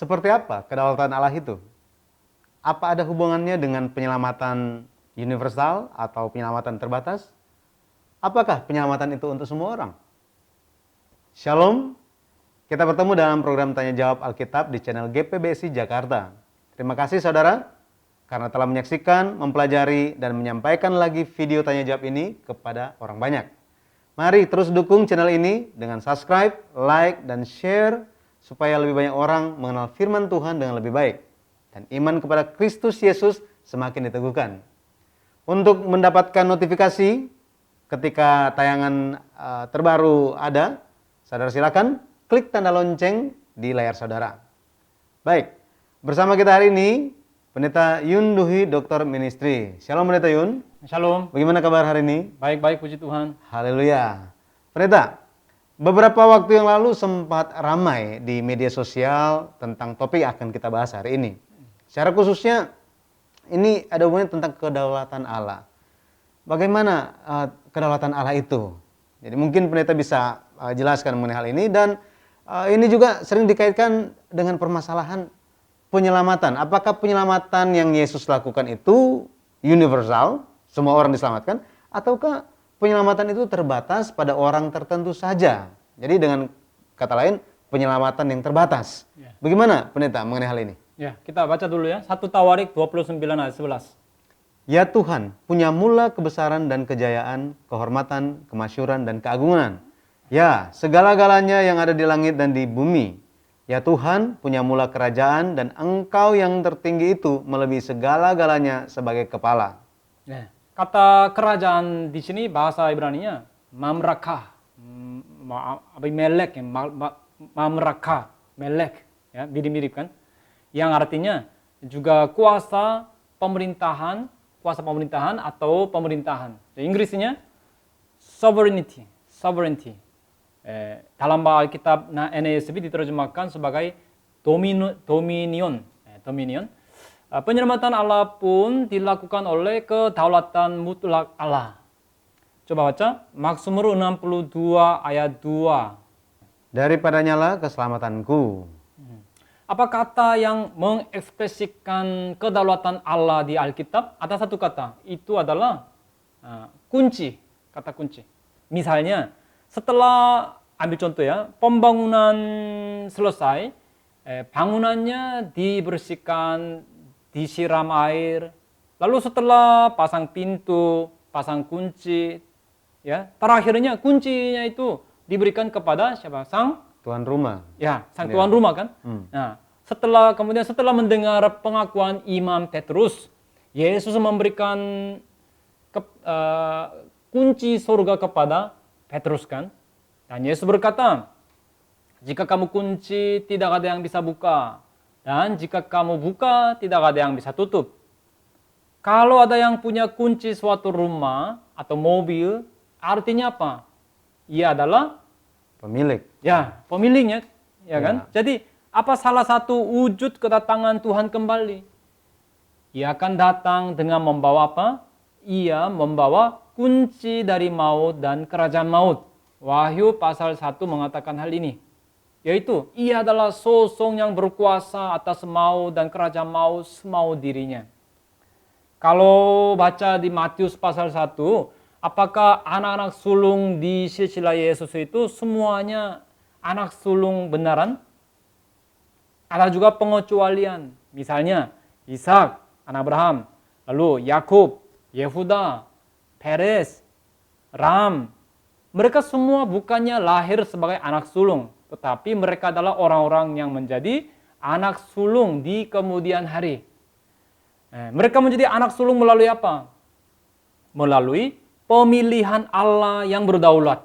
Seperti apa kedaulatan Allah itu? Apa ada hubungannya dengan penyelamatan universal atau penyelamatan terbatas? Apakah penyelamatan itu untuk semua orang? Shalom, kita bertemu dalam program Tanya Jawab Alkitab di channel GPBSI Jakarta. Terima kasih saudara, karena telah menyaksikan, mempelajari, dan menyampaikan lagi video Tanya Jawab ini kepada orang banyak. Mari terus dukung channel ini dengan subscribe, like, dan share, supaya lebih banyak orang mengenal firman Tuhan dengan lebih baik. Dan iman kepada Kristus Yesus semakin diteguhkan. Untuk mendapatkan notifikasi ketika tayangan terbaru ada, saudara silakan klik tanda lonceng di layar saudara. Baik, bersama kita hari ini Pendeta Yun Duhi Doktor Ministry. Shalom Pendeta Yun. Shalom. Bagaimana kabar hari ini? Baik-baik, puji Tuhan. Haleluya. Pendeta, beberapa waktu yang lalu sempat ramai di media sosial tentang topik yang akan kita bahas hari ini. Secara khususnya, ini ada hubungannya tentang kedaulatan Allah. Bagaimana kedaulatan Allah itu? Jadi mungkin pendeta bisa jelaskan mengenai hal ini, dan ini juga sering dikaitkan dengan permasalahan penyelamatan. Apakah penyelamatan yang Yesus lakukan itu universal, semua orang diselamatkan, ataukah penyelamatan itu terbatas pada orang tertentu saja? Jadi dengan kata lain, penyelamatan yang terbatas. Ya. Bagaimana pendeta mengenai hal ini? Ya, kita baca dulu ya. 1 Tawarik 29 ayat 11. Ya Tuhan, punya mula kebesaran dan kejayaan, kehormatan, kemasyuran, dan keagungan. Ya, segala-galanya yang ada di langit dan di bumi. Ya Tuhan, punya mula kerajaan, dan Engkau yang tertinggi itu melebihi segala-galanya sebagai kepala. Ya. Kata kerajaan di sini bahasa Ibrani-nya mamrakah, melek, mamrakah, melek, ya, mirip-mirip kan? Yang artinya juga kuasa pemerintahan atau pemerintahan. Inggrisnya sovereignty. Dalam bahasa Alkitab NASB diterjemahkan sebagai dominion. Penyelamatan Allah pun dilakukan oleh kedaulatan mutlak Allah. Coba baca Mazmur 62 ayat 2. Daripadanya lah keselamatanku. Apa kata yang mengekspresikan kedaulatan Allah di Alkitab? Ada satu kata, itu adalah kunci, kata kunci. Misalnya, setelah ambil contoh ya, pembangunan selesai, bangunannya dibersihkan, disiram air, lalu setelah pasang pintu, pasang kunci, ya, terakhirnya kuncinya itu diberikan kepada siapa? Sang Tuan rumah. Ya, sang tuan rumah kan. Nah, setelah mendengar pengakuan Imam Petrus, Yesus memberikan kunci surga kepada Petrus kan. Dan Yesus berkata, jika kamu kunci tidak ada yang bisa buka, dan jika kamu buka tidak ada yang bisa tutup. Kalau ada yang punya kunci suatu rumah atau mobil, artinya apa? Ia adalah Pemilik. ya, pemiliknya, ya kan? Jadi, apa salah satu wujud kedatangan Tuhan kembali? Ia akan datang dengan membawa apa? Ia membawa kunci dari maut dan kerajaan maut. Wahyu pasal 1 mengatakan hal ini. Yaitu, ia adalah sosok yang berkuasa atas maut dan kerajaan maut semau dirinya. Kalau baca di Matius pasal 1, apakah anak-anak sulung di silsilah Yesus itu semuanya anak sulung benaran? Ada juga pengecualian. Misalnya, Ishak, anak Abraham, lalu Yakub, Yehuda, Peres, Ram. Mereka semua bukannya lahir sebagai anak sulung, tetapi mereka adalah orang-orang yang menjadi anak sulung di kemudian hari. Mereka menjadi anak sulung melalui apa? Melalui pemilihan Allah yang berdaulat.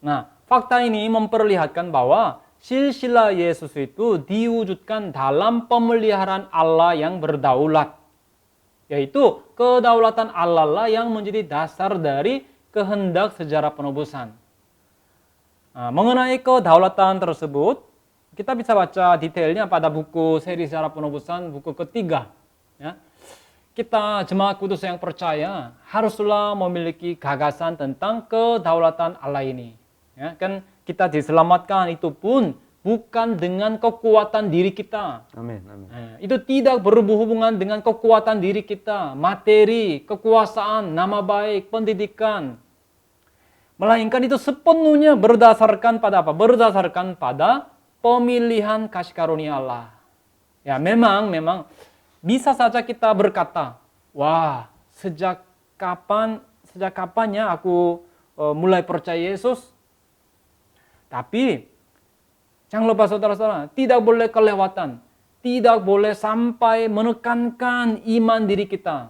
Nah, fakta ini memperlihatkan bahwa silsilah Yesus itu diwujudkan dalam pemeliharaan Allah yang berdaulat. Yaitu kedaulatan Allah lah yang menjadi dasar dari kehendak sejarah penebusan. Nah, mengenai kedaulatan tersebut, kita bisa baca detailnya pada buku seri sejarah penebusan, buku ketiga. Ya. Kita jemaat kudus yang percaya haruslah memiliki gagasan tentang kedaulatan Allah ini. Ya, kan kita diselamatkan itu pun bukan dengan kekuatan diri kita. Amin, amin. Itu tidak berhubungan dengan kekuatan diri kita, materi, kekuasaan, nama baik, pendidikan. Melainkan itu sepenuhnya berdasarkan pada apa? Berdasarkan pada pemilihan kasih karunia Allah. Ya, memang bisa saja kita berkata, wah, sejak kapannya aku mulai percaya Yesus. Tapi jangan lupa saudara-saudara, tidak boleh kelewatan. Tidak boleh sampai menekankan iman diri kita.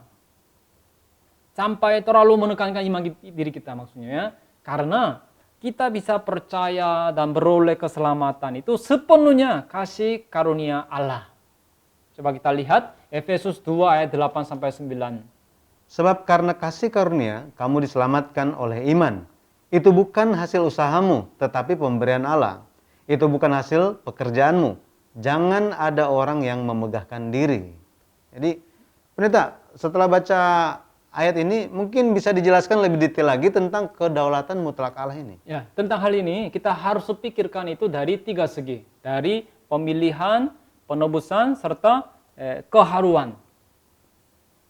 Sampai terlalu menekankan iman diri kita maksudnya ya. Karena kita bisa percaya dan beroleh keselamatan itu sepenuhnya kasih karunia Allah. Coba kita lihat Efesus 2 ayat 8 sampai 9. Sebab karena kasih karunia kamu diselamatkan oleh iman. Itu bukan hasil usahamu, tetapi pemberian Allah. Itu bukan hasil pekerjaanmu. Jangan ada orang yang memegahkan diri. Jadi, pendeta, setelah baca ayat ini, mungkin bisa dijelaskan lebih detail lagi tentang kedaulatan mutlak Allah ini. Ya, tentang hal ini kita harus pikirkan itu dari 3 segi. Dari pemilihan, penebusan, serta keharuan.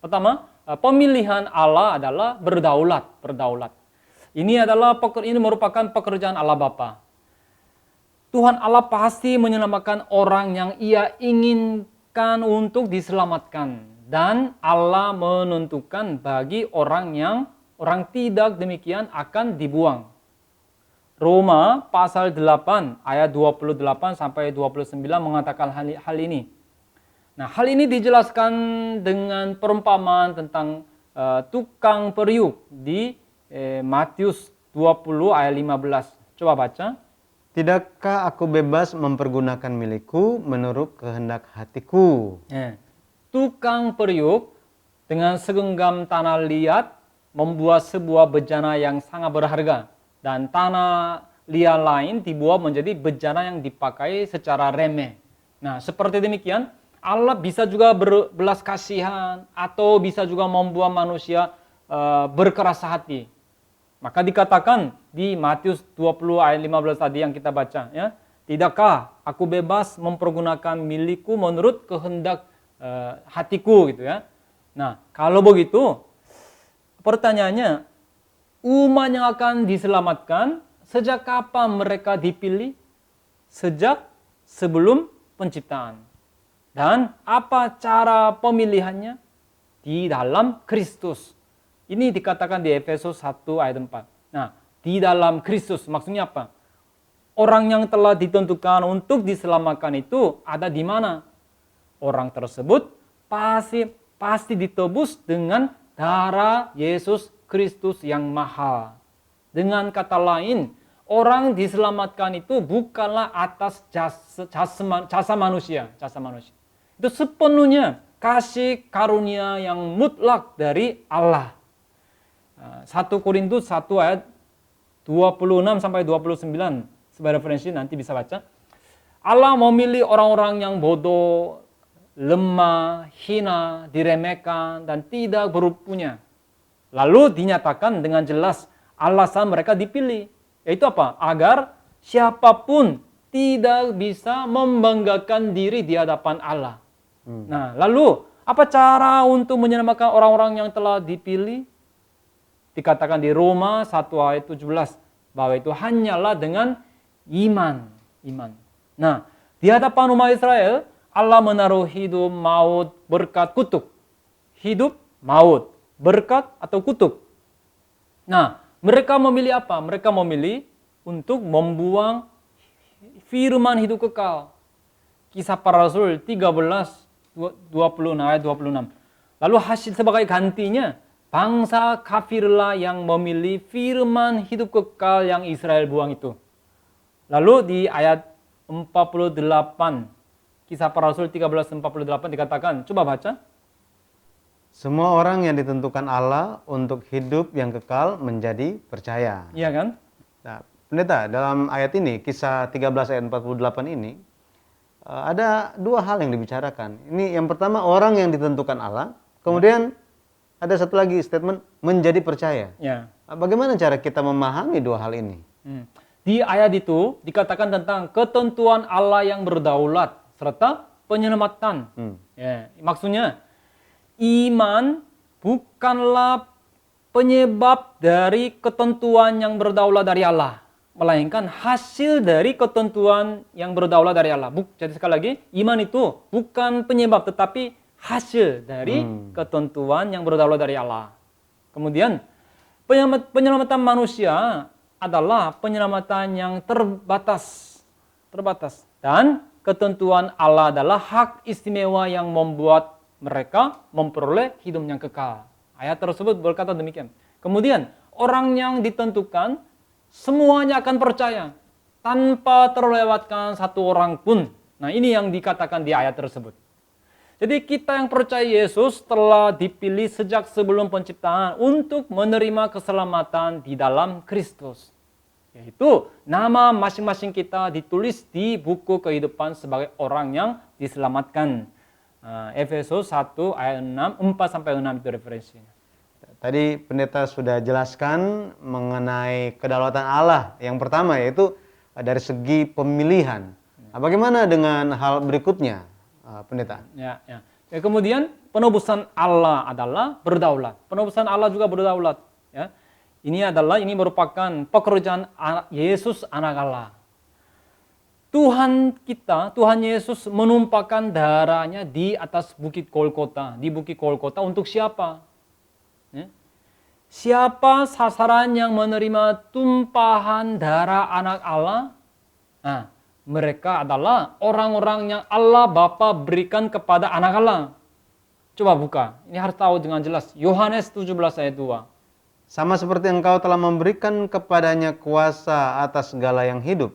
Pertama, pemilihan Allah adalah berdaulat. Ini merupakan pekerjaan Allah Bapa. Tuhan Allah pasti menyelamatkan orang yang Ia inginkan untuk diselamatkan, dan Allah menentukan bagi orang tidak demikian akan dibuang. Roma pasal 8 ayat 28 sampai 29 mengatakan hal ini. Nah, hal ini dijelaskan dengan perumpamaan tentang tukang periuk di Matius 20 ayat 15. Coba baca. Tidakkah aku bebas mempergunakan milikku menurut kehendak hatiku? Tukang periuk dengan segenggam tanah liat membuat sebuah bejana yang sangat berharga. Dan tanah liat lain dibuat menjadi bejana yang dipakai secara remeh. Nah, seperti demikian, Allah bisa juga berbelas kasihan atau bisa juga membuat manusia berkeras hati. Maka dikatakan di Matius 20 ayat 15 tadi yang kita baca, ya, tidakkah aku bebas mempergunakan milikku menurut kehendak hatiku gitu ya. Nah, kalau begitu pertanyaannya, umat yang akan diselamatkan sejak kapan mereka dipilih? Sejak sebelum penciptaan. Dan apa cara pemilihannya? Di dalam Kristus. Ini dikatakan di Efesus 1 ayat 4. Nah, di dalam Kristus maksudnya apa? Orang yang telah ditentukan untuk diselamatkan itu ada di mana? Orang tersebut pasti ditebus dengan darah Yesus Kristus yang mahal. Dengan kata lain, orang diselamatkan itu bukanlah atas jasa manusia. Itu sepenuhnya kasih karunia yang mutlak dari Allah. 1 Korintus 1 ayat 26 sampai 29 sebagai referensi nanti bisa baca. Allah memilih orang-orang yang bodoh, lemah, hina, diremehkan dan tidak berpunya. Lalu dinyatakan dengan jelas alasan mereka dipilih, yaitu apa? Agar siapapun tidak bisa membanggakan diri di hadapan Allah. Nah, lalu apa cara untuk menyelamatkan orang-orang yang telah dipilih? Dikatakan di Roma 1 ayat 17 bahwa itu hanyalah dengan iman. Nah, di hadapan umat Israel Allah menaruh hidup, maut, berkat, kutuk. Hidup, maut, berkat atau kutuk. Nah, mereka memilih apa? Mereka memilih untuk membuang firman hidup kekal. Kisah Para Rasul 13 26 ayat 26. Lalu hasil sebagai gantinya bangsa kafirlah yang memilih firman hidup kekal yang Israel buang itu. Lalu di ayat 48, Kisah Para Rasul 13:48 dikatakan, coba baca. Semua orang yang ditentukan Allah untuk hidup yang kekal menjadi percaya. Iya kan? Nah, pendeta, dalam ayat ini, Kisah 13 ayat 48 ini, ada dua hal yang dibicarakan. Ini yang pertama, orang yang ditentukan Allah, kemudian ada satu lagi statement menjadi percaya. Ya. Bagaimana cara kita memahami dua hal ini? Di di ayat itu dikatakan tentang ketentuan Allah yang berdaulat serta penyelamatan. Ya, maksudnya iman bukanlah penyebab dari ketentuan yang berdaulat dari Allah, melainkan hasil dari ketentuan yang berdaulat dari Allah. Jadi sekali lagi, iman itu bukan penyebab tetapi hasil dari ketentuan yang berdaulat dari Allah. Kemudian penyelamatan manusia adalah penyelamatan yang terbatas. Dan ketentuan Allah adalah hak istimewa yang membuat mereka memperoleh hidup yang kekal. Ayat tersebut berkata demikian. Kemudian orang yang ditentukan semuanya akan percaya tanpa terlewatkan satu orang pun. Nah, ini yang dikatakan di ayat tersebut. Jadi kita yang percaya Yesus telah dipilih sejak sebelum penciptaan untuk menerima keselamatan di dalam Kristus. Yaitu nama masing-masing kita ditulis di buku kehidupan sebagai orang yang diselamatkan. Efesus 1 ayat 6, 4-6 itu referensinya. Tadi pendeta sudah jelaskan mengenai kedaulatan Allah. Yang pertama yaitu dari segi pemilihan. Nah, bagaimana dengan hal berikutnya, pendeta? Ya. Kemudian penebusan Allah adalah berdaulat. Penebusan Allah juga berdaulat. Ya. Ini merupakan pekerjaan Yesus anak Allah. Tuhan Yesus menumpahkan darahnya di atas bukit Golgota. Di bukit Golgota untuk siapa? Ya. Siapa sasaran yang menerima tumpahan darah anak Allah? Nah, mereka adalah orang-orang yang Allah Bapa berikan kepada anak Allah. Coba buka, ini harus tahu dengan jelas. Yohanes 17 ayat 2. Sama seperti engkau telah memberikan kepadanya kuasa atas segala yang hidup.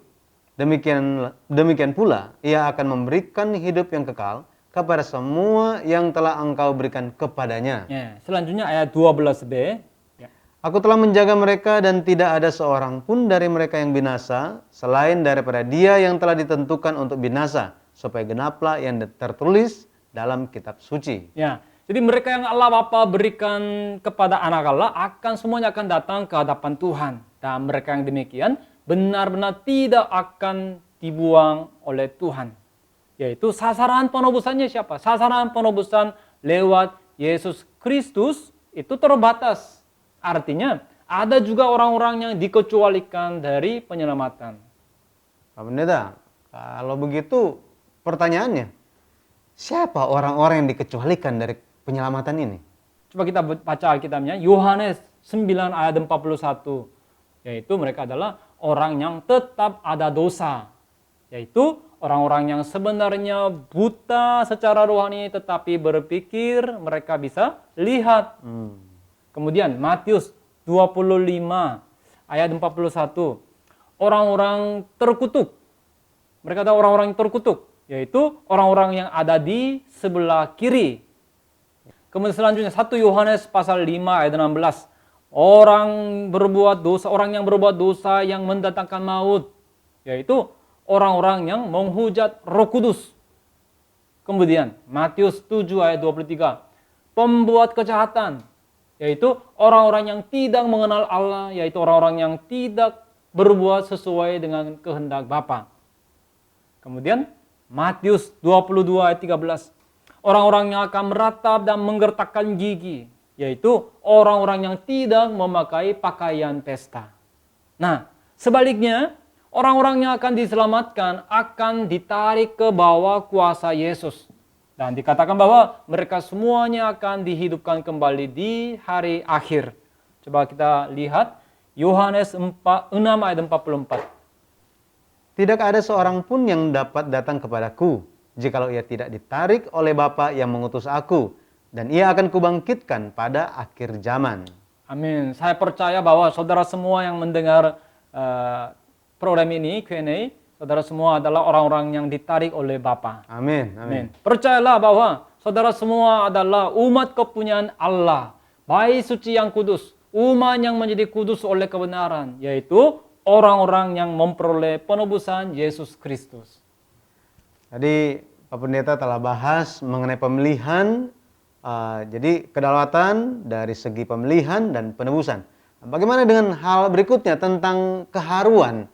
Demikian pula, ia akan memberikan hidup yang kekal kepada semua yang telah engkau berikan kepadanya. Ya, selanjutnya ayat 12b. Ya. Aku telah menjaga mereka dan tidak ada seorang pun dari mereka yang binasa, selain daripada dia yang telah ditentukan untuk binasa, supaya genaplah yang tertulis dalam kitab suci. Ya, jadi mereka yang Allah Bapa berikan kepada anak Allah semuanya akan datang ke hadapan Tuhan. Dan mereka yang demikian benar-benar tidak akan dibuang oleh Tuhan. Yaitu sasaran penebusannya siapa? Sasaran penebusan lewat Yesus Kristus itu terbatas. Artinya ada juga orang-orang yang dikecualikan dari penyelamatan. Pak Pendeta, kalau begitu pertanyaannya, siapa orang-orang yang dikecualikan dari penyelamatan ini? Coba kita baca Alkitabnya, Yohanes 9 ayat 41. Yaitu mereka adalah orang yang tetap ada dosa. Yaitu orang-orang yang sebenarnya buta secara rohani tetapi berpikir mereka bisa lihat. Kemudian Matius 25 ayat 41. Orang-orang terkutuk. Mereka adalah orang-orang yang terkutuk. Yaitu orang-orang yang ada di sebelah kiri. Kemudian selanjutnya 1 Yohanes pasal 5 ayat 16. Orang yang berbuat dosa yang mendatangkan maut, yaitu orang-orang yang menghujat Roh Kudus. Kemudian Matius 7 ayat 23. Pembuat kejahatan, yaitu orang-orang yang tidak mengenal Allah, yaitu orang-orang yang tidak berbuat sesuai dengan kehendak Bapa. Kemudian Matius 22 ayat 13. Orang-orang yang akan meratap dan menggertakkan gigi, yaitu orang-orang yang tidak memakai pakaian pesta. Nah, sebaliknya, orang-orang yang akan diselamatkan akan ditarik ke bawah kuasa Yesus. Dan dikatakan bahwa mereka semuanya akan dihidupkan kembali di hari akhir. Coba kita lihat Yohanes 6 ayat 44. Tidak ada seorang pun yang dapat datang kepadaku, jikalau ia tidak ditarik oleh Bapa yang mengutus aku. Dan ia akan kubangkitkan pada akhir zaman. Amin. Saya percaya bahwa saudara semua yang mendengar program ini, Q&A, saudara semua adalah orang-orang yang ditarik oleh Bapa. Amin. Amin. Percayalah bahwa saudara semua adalah umat kepunyaan Allah, bait suci yang kudus, umat yang menjadi kudus oleh kebenaran, yaitu orang-orang yang memperoleh penebusan Yesus Kristus. Tadi Pak Pendeta telah bahas mengenai pemilihan. Jadi kedaulatan dari segi pemilihan dan penebusan. Bagaimana dengan hal berikutnya tentang keharuan?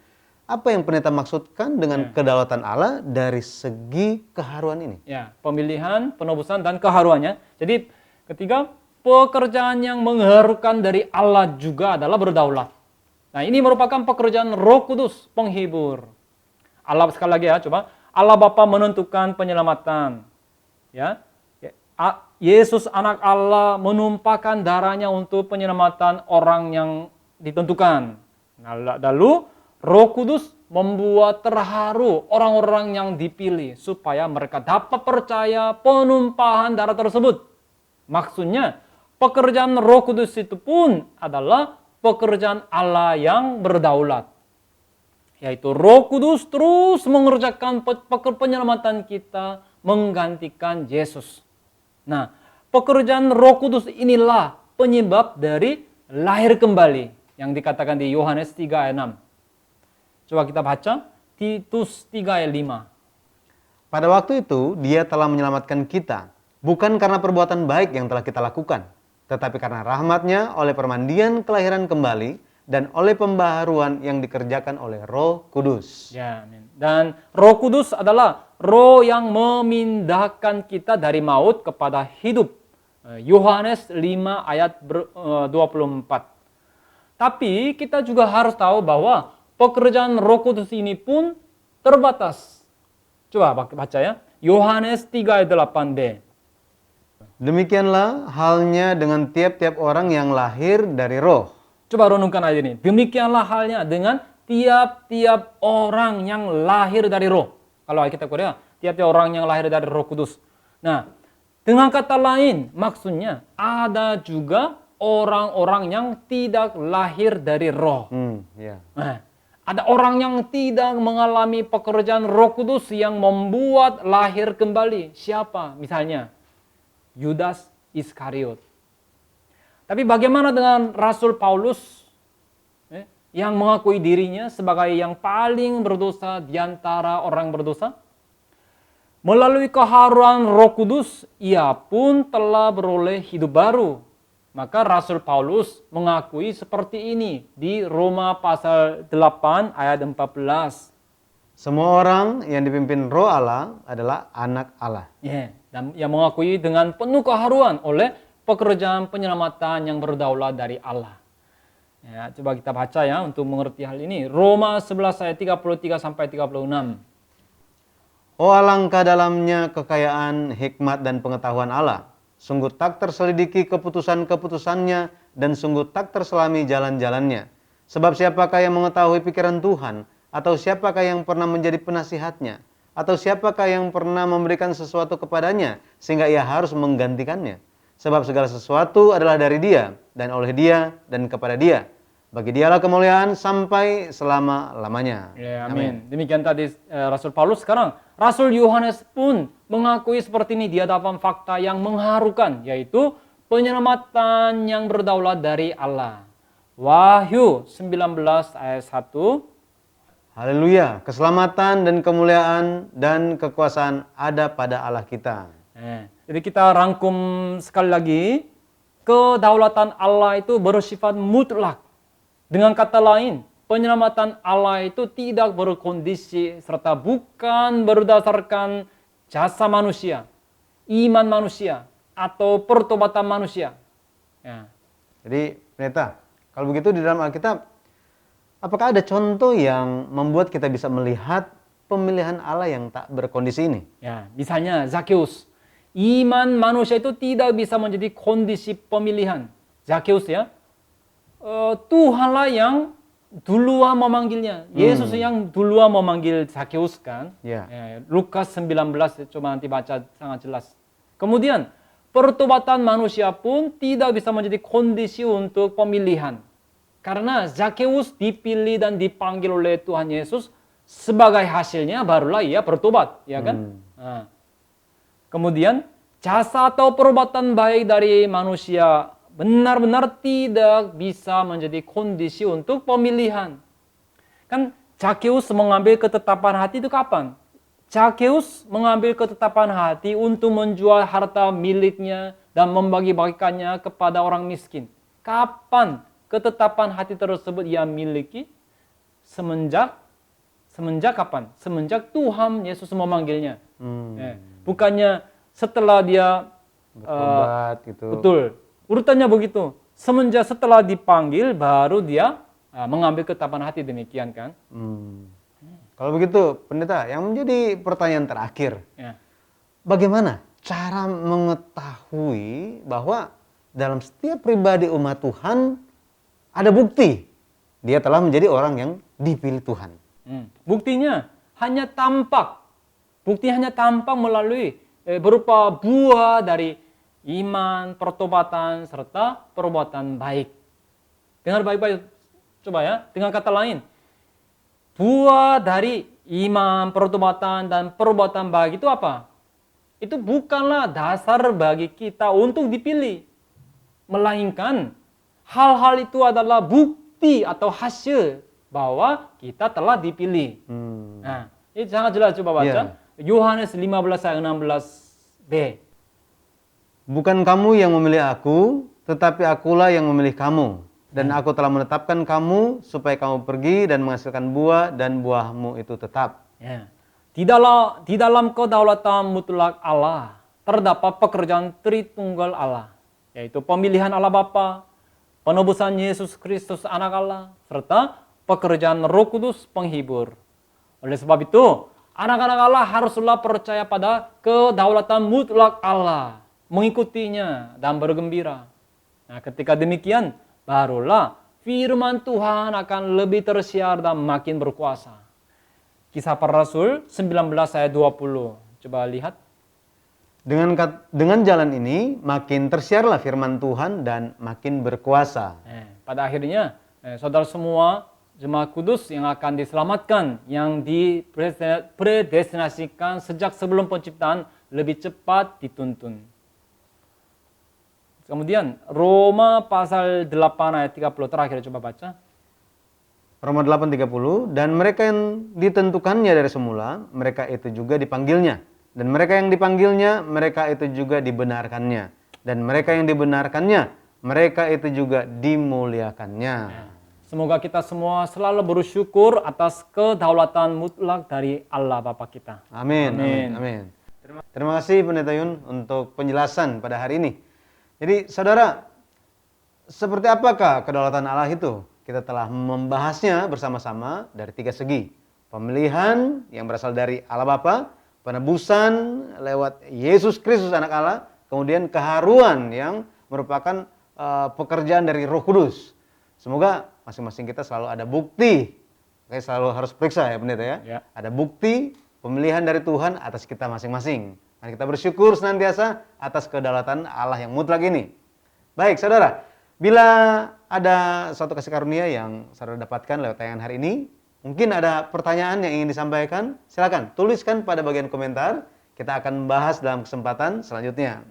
apa yang pendeta maksudkan dengan kedaulatan Allah dari segi keharuan ini? Ya, pemilihan, penebusan, dan keharuannya. Jadi ketiga, pekerjaan yang mengharukan dari Allah juga adalah berdaulat. Nah, ini merupakan pekerjaan Roh Kudus, penghibur. Allah, sekali lagi ya, coba. Allah Bapa menentukan penyelamatan. Ya, Yesus anak Allah menumpahkan darahnya untuk penyelamatan orang yang ditentukan. Nah, lalu Roh Kudus membuat terharu orang-orang yang dipilih supaya mereka dapat percaya penumpahan darah tersebut. Maksudnya, pekerjaan Roh Kudus itu pun adalah pekerjaan Allah yang berdaulat. Yaitu Roh Kudus terus mengerjakan penyelamatan kita menggantikan Yesus. Nah, pekerjaan Roh Kudus inilah penyebab dari lahir kembali yang dikatakan di Yohanes 3 ayat 6. Coba kita baca Titus 3 ayat 5. Pada waktu itu dia telah menyelamatkan kita, bukan karena perbuatan baik yang telah kita lakukan, tetapi karena rahmat-Nya oleh permandian kelahiran kembali dan oleh pembaharuan yang dikerjakan oleh Roh Kudus. Ya, amin. Dan Roh Kudus adalah Roh yang memindahkan kita dari maut kepada hidup. Yohanes 5 ayat 24. Tapi kita juga harus tahu bahwa pekerjaan Roh Kudus ini pun terbatas. Coba baca ya. Yohanes 3 ayat 8b. Demikianlah halnya dengan tiap-tiap orang yang lahir dari Roh. Coba renungkan ayat ini. Demikianlah halnya dengan tiap-tiap orang yang lahir dari Roh. Kalau kita Korea, tiap-tiap orang yang lahir dari Roh Kudus. Nah, dengan kata lain, maksudnya ada juga orang-orang yang tidak lahir dari Roh. Nah, ada orang yang tidak mengalami pekerjaan Roh Kudus yang membuat lahir kembali. Siapa? Misalnya, Yudas Iskariot. Tapi bagaimana dengan Rasul Paulus yang mengakui dirinya sebagai yang paling berdosa di antara orang berdosa? Melalui keharuan Roh Kudus, ia pun telah beroleh hidup baru. Maka Rasul Paulus mengakui seperti ini di Roma pasal 8 ayat 14. Semua orang yang dipimpin Roh Allah adalah anak Allah. Dan yang mengakui dengan penuh keharuan oleh pekerjaan penyelamatan yang berdaulat dari Allah. Ya, coba kita baca ya untuk mengerti hal ini. Roma 11 ayat 33 sampai 36. Oh, alangkah dalamnya kekayaan, hikmat dan pengetahuan Allah. Sungguh tak terselidiki keputusan-keputusannya dan sungguh tak terselami jalan-jalannya. Sebab siapakah yang mengetahui pikiran Tuhan? Atau siapakah yang pernah menjadi penasihatnya? Atau siapakah yang pernah memberikan sesuatu kepadanya sehingga ia harus menggantikannya? Sebab segala sesuatu adalah dari Dia, dan oleh Dia, dan kepada Dia. Bagi Dialah kemuliaan sampai selama-lamanya. Ya, amin. Demikian tadi Rasul Paulus. Sekarang Rasul Yohanes pun mengakui seperti ini di hadapan fakta yang mengharukan, yaitu penyelamatan yang berdaulat dari Allah. Wahyu 19 ayat 1. Haleluya, keselamatan dan kemuliaan dan kekuasaan ada pada Allah kita. Jadi kita rangkum sekali lagi, kedaulatan Allah itu bersifat mutlak. Dengan kata lain, penyelamatan Allah itu tidak berkondisi serta bukan berdasarkan jasa manusia, iman manusia, atau pertobatan manusia. Ya. Jadi, pendeta, kalau begitu di dalam Alkitab, apakah ada contoh yang membuat kita bisa melihat pemilihan Allah yang tak berkondisi ini? Ya, misalnya Zakheus. Iman manusia itu tidak bisa menjadi kondisi pemilihan. Zakheus ya, Tuhanlah yang duluan memanggilnya. Yesus yang duluan memanggil Zakheus kan. Lukas 19, coba nanti baca sangat jelas. Kemudian, pertobatan manusia pun tidak bisa menjadi kondisi untuk pemilihan. Karena Zakheus dipilih dan dipanggil oleh Tuhan Yesus, sebagai hasilnya barulah ia bertobat, ya kan? Nah. Kemudian, jasa atau perbuatan baik dari manusia benar-benar tidak bisa menjadi kondisi untuk pemilihan. Kan Zakheus mengambil ketetapan hati itu kapan? Zakheus mengambil ketetapan hati untuk menjual harta miliknya dan membagi-bagikannya kepada orang miskin. Kapan ketetapan hati tersebut ia miliki? Semenjak Semenjak kapan? Semenjak Tuhan Yesus memanggilnya. Hmm. Bukannya setelah dia Bertobat gitu. betul. Urutannya begitu. Setelah dipanggil baru dia mengambil ketetapan hati, demikian kan? Kalau begitu, pendeta, yang menjadi pertanyaan terakhir, Ya. bagaimana cara mengetahui bahwa dalam setiap pribadi umat Tuhan ada bukti dia telah menjadi orang yang dipilih Tuhan? Buktinya hanya tampak. Bukti hanya tampak melalui berupa buah dari iman, pertobatan, serta perbuatan baik. Dengar baik-baik, coba ya. Dengan kata lain, buah dari iman, pertobatan, dan perbuatan baik itu apa? Itu bukanlah dasar bagi kita untuk dipilih. Melainkan hal-hal itu adalah bukti atau hasil bahwa kita telah dipilih. Nah, ini sangat jelas, coba baca. Yohanes 15 ayat 16b. Bukan kamu yang memilih aku, tetapi akulah yang memilih kamu. Dan aku telah menetapkan kamu supaya kamu pergi dan menghasilkan buah dan buahmu itu tetap. Ya. Di dalam kedaulatan mutlak Allah terdapat pekerjaan Tritunggal Allah, yaitu pemilihan Allah Bapa, penebusan Yesus Kristus Anak Allah, serta pekerjaan Roh Kudus penghibur. Oleh sebab itu, anak-anak Allah haruslah percaya pada kedaulatan mutlak Allah, mengikutinya dan bergembira. Nah, ketika demikian, barulah firman Tuhan akan lebih tersiar dan makin berkuasa. Kisah Para Rasul 19 ayat 20. Coba lihat. Dengan jalan ini makin tersiarlah firman Tuhan dan makin berkuasa. Pada akhirnya, saudara semua jemaat kudus yang akan diselamatkan, yang dipredestinasikan sejak sebelum penciptaan, lebih cepat dituntun. Kemudian Roma pasal 8 ayat 30 terakhir, coba baca. Roma 8:30, dan mereka yang ditentukannya dari semula, mereka itu juga dipanggilnya. Dan mereka yang dipanggilnya, mereka itu juga dibenarkannya. Dan mereka yang dibenarkannya, mereka itu juga dimuliakannya. Semoga kita semua selalu bersyukur atas kedaulatan mutlak dari Allah Bapa kita. Amin. Amin. Amin. Terima kasih Pendeta Yun untuk penjelasan pada hari ini. Jadi saudara, seperti apakah kedaulatan Allah itu? Kita telah membahasnya bersama-sama dari 3 segi. Pemilihan yang berasal dari Allah Bapa, penebusan lewat Yesus Kristus Anak Allah, kemudian keharuan yang merupakan pekerjaan dari Roh Kudus. Semoga masing-masing kita selalu ada bukti. Oke, selalu harus periksa ya Pendeta ya. Ada bukti pemilihan dari Tuhan atas kita masing-masing. Mari kita bersyukur senantiasa atas kedaulatan Allah yang mutlak ini. Baik saudara, bila ada suatu kasih karunia yang saudara dapatkan lewat tayangan hari ini, mungkin ada pertanyaan yang ingin disampaikan, silakan tuliskan pada bagian komentar. Kita akan membahas dalam kesempatan selanjutnya.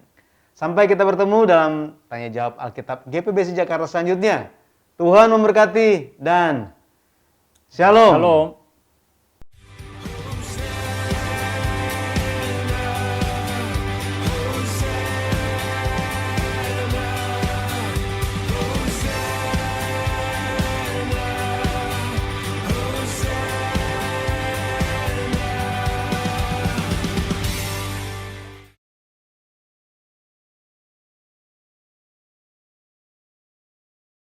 Sampai kita bertemu dalam Tanya Jawab Alkitab GPBC Jakarta selanjutnya. Tuhan memberkati dan Shalom.